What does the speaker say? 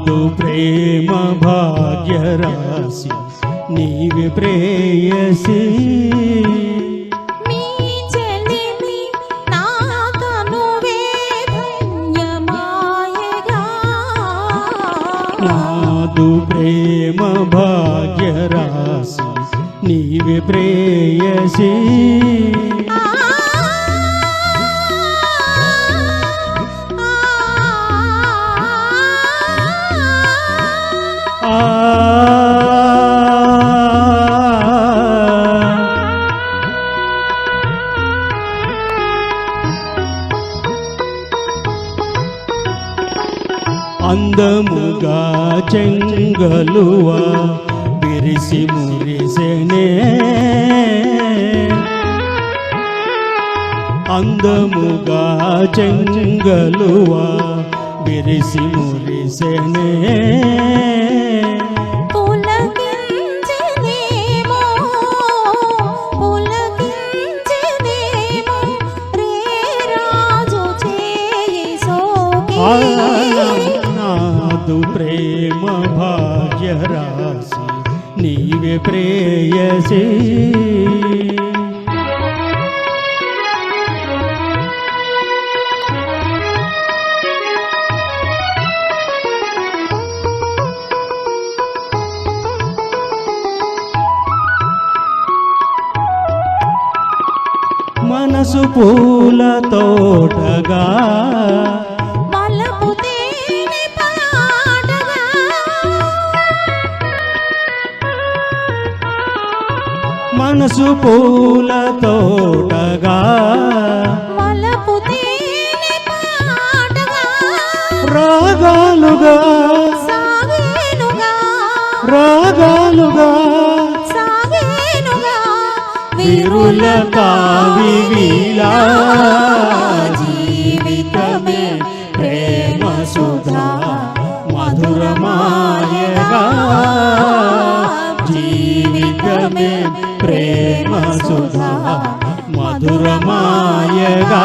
నాదు ప్రేమ భాగ్యరాశి నీవే ప్రేయసి నాదు ప్రేమ భాగ్యరాశి నీవే ప్రేయసి అందముగా చెంగలువా విరిసి మురిసెనే అందముగా చెంగలువా విరిసి మురిసెనే నాదు ప్రేమ భాగ్యరాశి నీవే ప్రేయసి మనసు పూల తోటగా మనసు పూల తోటగా రాగాలుగా రాగాలుగా విరుల కావి వీలా జీవితమే ప్రేమ సుధా మధురమాయగా జీవితమే ప్రేమ సుధా మధురమాయగా